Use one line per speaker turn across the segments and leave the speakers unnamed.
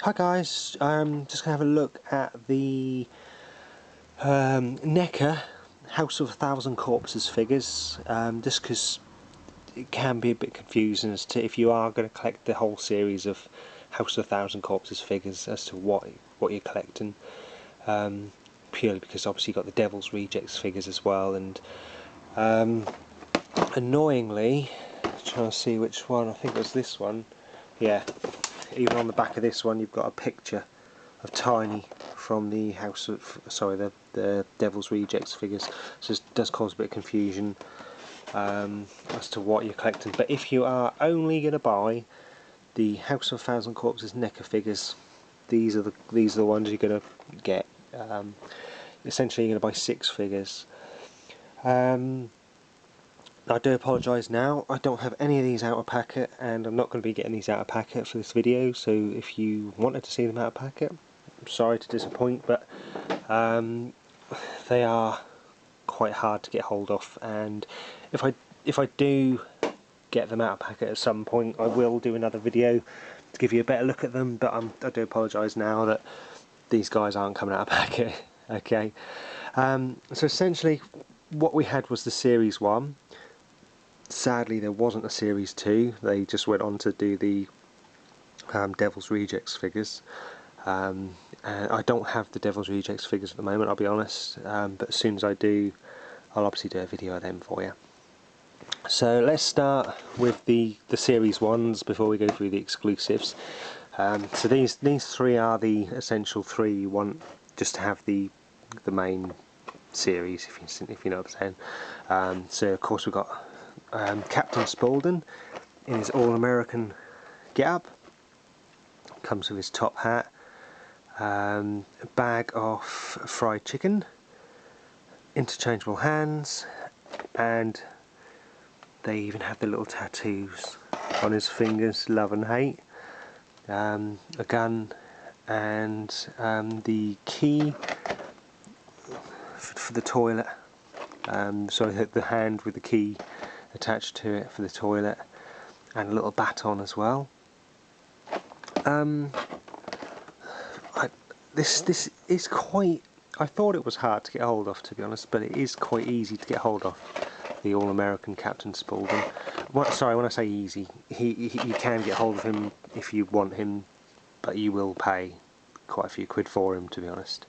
Hi guys, I'm just going to have a look at the Neca House of a Thousand Corpses figures, just because it can be a bit confusing as to if you are going to collect the whole series of House of a Thousand Corpses figures as to what you're collecting, purely because obviously you've got the Devil's Rejects figures as well, and annoyingly, trying to see which one, I think it was this one, yeah. Even on the back of this one you've got a picture of Tiny from the the Devil's Rejects figures, so it does cause a bit of confusion as to what you're collecting. But if you are only going to buy the House of a Thousand Corpses Neca figures, these are the ones you're going to get. Essentially you're going to buy 6 figures. I do apologise now, I don't have any of these out of packet, and I'm not going to be getting these out of packet for this video, so if you wanted to see them out of packet, I'm sorry to disappoint, but they are quite hard to get hold of, and if I do get them out of packet at some point, I will do another video to give you a better look at them, but I do apologise now that these guys aren't coming out of packet. Okay, so essentially what we had was the Series 1. Sadly there wasn't a Series 2, they just went on to do the Devil's Rejects figures, and I don't have the Devil's Rejects figures at the moment, I'll be honest, but as soon as I do I'll obviously do a video of them for you. So let's start with the Series 1s before we go through the exclusives. So these 3 are the essential 3 you want just to have the main series, if you know what I'm saying. So of course we've got Captain Spaulding in his all-American get-up, comes with his top hat, a bag of fried chicken, interchangeable hands, and they even have the little tattoos on his fingers, love and hate, a gun, and the key for the toilet, sorry, the hand with the key attached to it for the toilet, and a little baton as well. This is quite, I thought it was hard to get hold of, to be honest, but it is quite easy to get hold of, the all-American Captain Spaulding. Sorry, when I say easy, you can get hold of him if you want him, but you will pay quite a few quid for him, to be honest.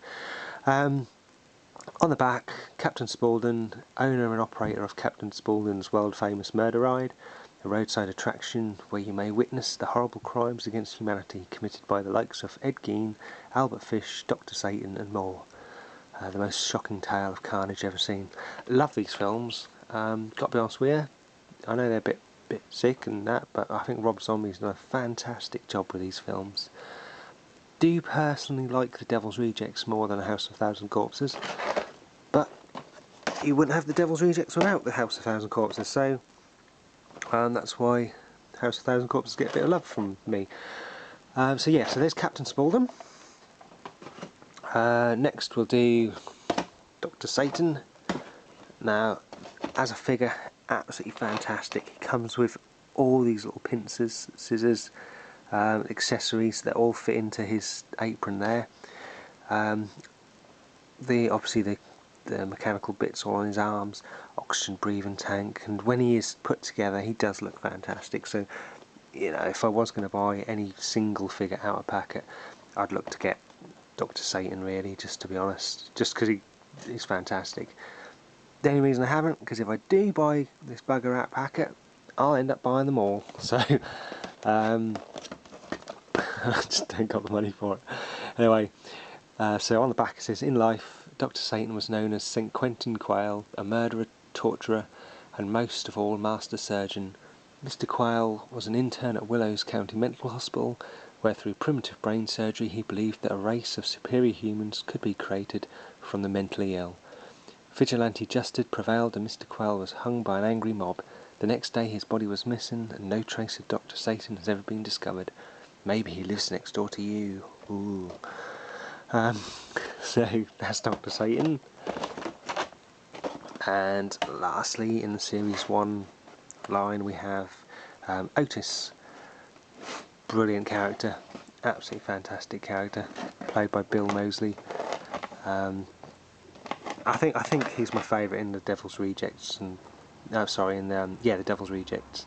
On the back, Captain Spaulding, owner and operator of Captain Spaulding's world-famous murder ride, a roadside attraction where you may witness the horrible crimes against humanity committed by the likes of Ed Gein, Albert Fish, Dr. Satan and more. The most shocking tale of carnage ever seen. Love these films. Got to be honest with you, I know they're a bit sick and that, but I think Rob Zombie's done a fantastic job with these films. Do personally like the Devil's Rejects more than a House of a Thousand Corpses, but you wouldn't have the Devil's Rejects without the House of a Thousand Corpses, so that's why House of a Thousand Corpses get a bit of love from me. So yeah, so there's Captain Spaulding. Next we'll do Dr. Satan. Now, as a figure, absolutely fantastic. He comes with all these little pincers, scissors, accessories that all fit into his apron there. Obviously the mechanical bits all on his arms, oxygen breathing tank, and when he is put together he does look fantastic. So, you know, if I was going to buy any single figure out of packet, I'd look to get Dr. Satan, really, just to be honest, just because he's fantastic. The only reason I haven't, because if I do buy this bugger out of packet, I'll end up buying them all, so I just don't got the money for it. Anyway, so on the back it says, in life, Dr. Satan was known as St. Quentin Quayle, a murderer, torturer, and most of all, master surgeon. Mr. Quayle was an intern at Willows County Mental Hospital, where through primitive brain surgery he believed that a race of superior humans could be created from the mentally ill. Vigilante justice prevailed and Mr. Quayle was hung by an angry mob. The next day his body was missing and no trace of Dr. Satan has ever been discovered. Maybe he lives next door to you. Ooh. So that's Dr. Satan. And lastly, in the Series 1 line we have Otis. Brilliant character. absolutely fantastic character, played by Bill Moseley. I think he's my favourite in the Devil's Rejects, and the Devil's Rejects.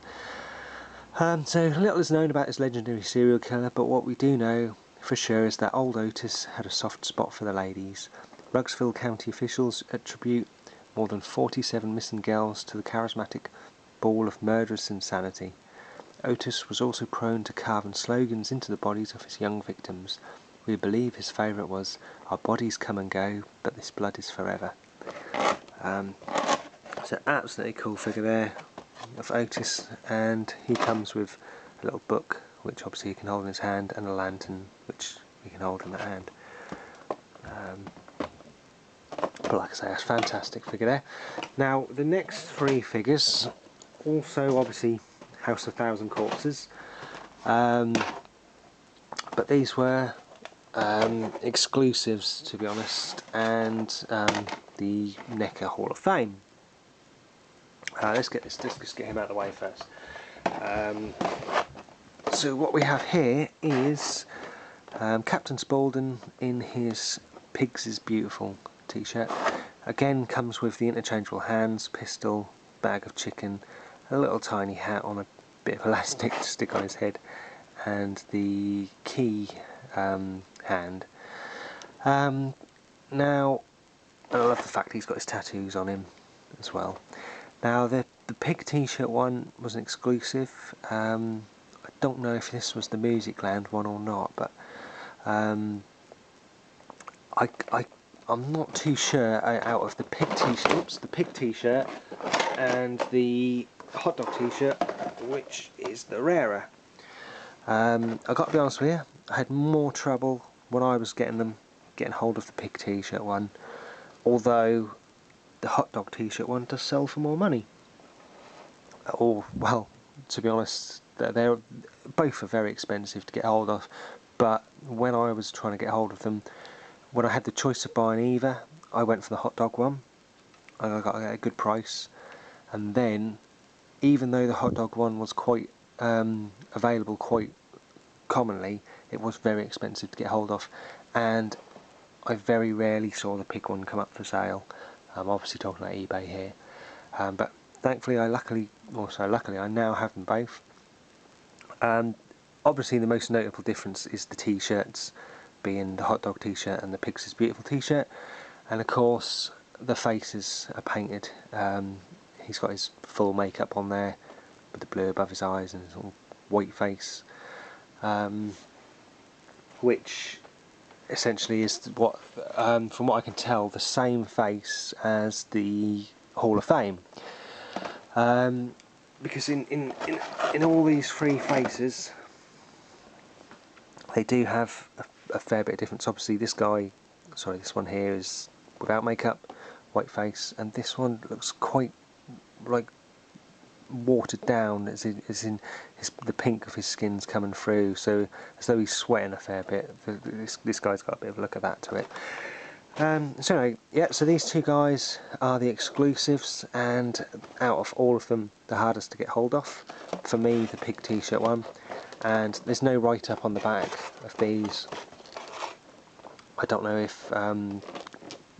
So little is known about his legendary serial killer, but what we do know for sure is that old Otis had a soft spot for the ladies. Rugsville County officials attribute more than 47 missing girls to the charismatic ball of murderous insanity. Otis was also prone to carving slogans into the bodies of his young victims. We believe his favourite was, "Our bodies come and go, but this blood is forever." It's an absolutely cool figure there of Otis, and he comes with a little book, which obviously he can hold in his hand, and a lantern, which he can hold in the hand. But like I say, that's a fantastic figure there. Now, the next three figures, also obviously House of Thousand Corpses, but these were exclusives, to be honest, and the Neca Hall of Fame. Let's get him out of the way first. So what we have here is Captain Spaulding in his Pigs is Beautiful t-shirt. Again, comes with the interchangeable hands, pistol, bag of chicken, a little tiny hat on a bit of elastic to stick on his head, and the key hand. Now, I love the fact he's got his tattoos on him as well. Now, the pig t-shirt one was an exclusive. I don't know if this was the Musicland one or not, but I'm not too sure. Out of the pig t-shirt and the hot dog t-shirt, which is the rarer. I got to be honest with you, I had more trouble when I was getting hold of the pig t-shirt one, although the hot dog t-shirt one does sell for more money. Or, well, to be honest, they're both are very expensive to get hold of, but when I was trying to get hold of them, when I had the choice of buying either, I went for the hot dog one. I got a good price, and then, even though the hot dog one was quite available quite commonly, it was very expensive to get hold of, and I very rarely saw the pig one come up for sale. I'm obviously talking about eBay here, but thankfully I now have them both. Obviously the most notable difference is the t-shirts, being the hot dog t-shirt and the Pigs is Beautiful t-shirt, and of course the faces are painted. He's got his full makeup on there with the blue above his eyes and his little white face, which essentially is what, from what I can tell, the same face as the Hall of Fame. Because in all these three faces, they do have a fair bit of difference. Obviously this one here is without makeup, white face, and this one looks quite like watered down, as in the pink of his skin's coming through, so as though he's sweating a fair bit. This guy's got a bit of a look at that to it. So anyway, yeah, so these two guys are the exclusives, and out of all of them, the hardest to get hold of. For me, the pig t-shirt one, and there's no write-up on the back of these. I don't know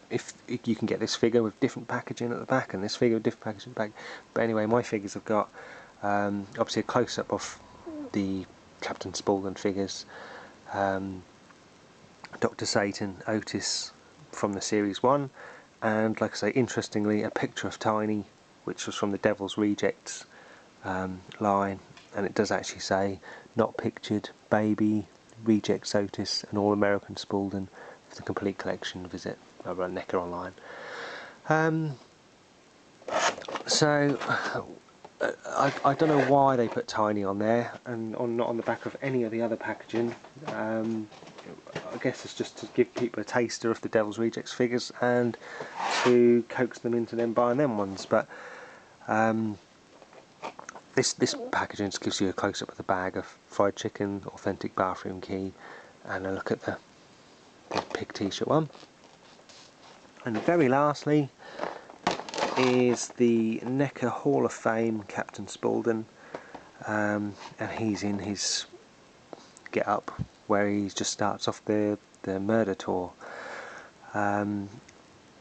if you can get this figure with different packaging at the back and this figure with different packaging at the back, but anyway, my figures have got obviously a close-up of the Captain Spaulding figures, Dr. Satan, Otis from the Series 1, and like I say, interestingly, a picture of Tiny, which was from the Devil's Rejects line, and it does actually say, "Not pictured, baby, Rejects Otis, and All American Spaulding. For the complete collection, visit over on Neca online." So I don't know why they put Tiny on there and not on the back of any of the other packaging. I guess it's just to give people a taster of the Devil's Rejects figures and to coax them into them buying them ones. But this packaging just gives you a close-up of the bag of fried chicken, authentic bathroom key, and a look at the pig t-shirt one. And very lastly is the Neca Hall of Fame Captain Spaulding, and he's in his get up where he just starts off the murder tour.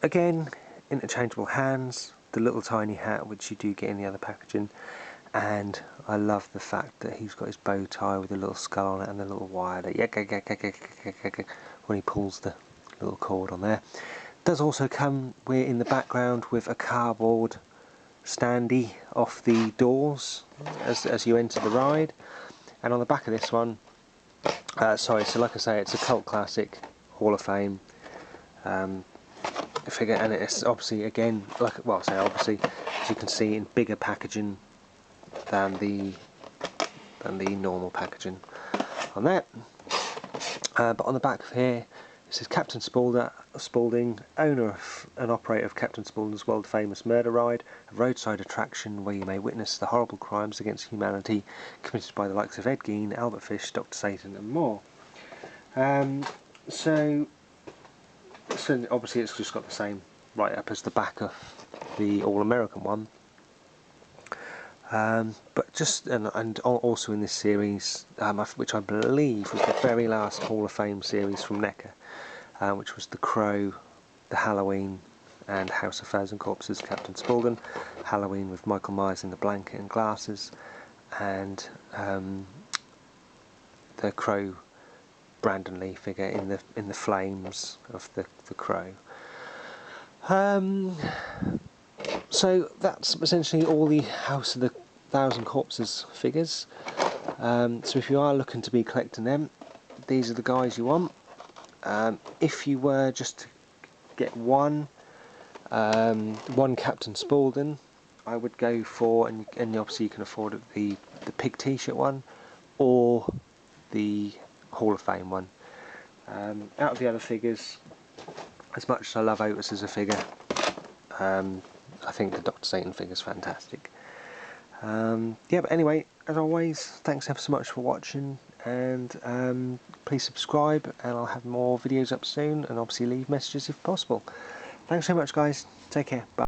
Again, interchangeable hands, the little tiny hat which you do get in the other packaging, and I love the fact that he's got his bow tie with a little skull on it and the little wire that when he pulls the little cord on there. Does also come in the background with a cardboard standee off the doors as you enter the ride, and on the back of this one, so like I say, it's a cult classic, Hall of Fame figure, and it's obviously, again, obviously, as you can see, in bigger packaging than the normal packaging on that. But on the back of here, it says Captain Spaulding, owner and operator of Captain Spaulding's world famous murder ride, a roadside attraction where you may witness the horrible crimes against humanity committed by the likes of Ed Gein, Albert Fish, Dr. Satan and more. So obviously it's just got the same write-up as the back of the All-American one. But just and also in this series, which I believe was the very last Hall of Fame series from Neca, which was The Crow, The Halloween, and House of Thousand Corpses, Captain Spaulding, Halloween with Michael Myers in the blanket and glasses, and the Crow Brandon Lee figure in the flames of the Crow. So that's essentially all the House of the Thousand Corpses figures. So if you are looking to be collecting them, these are the guys you want. If you were just to get one Captain Spaulding, I would go for, and obviously you can afford it, the pig t-shirt one, or the Hall of Fame one. Out of the other figures, as much as I love Otis as a figure, I think the Dr. Satan figure is fantastic. Yeah, but anyway, as always, thanks ever so much for watching, and please subscribe, and I'll have more videos up soon, and obviously leave messages if possible. Thanks so much, guys. Take care. Bye.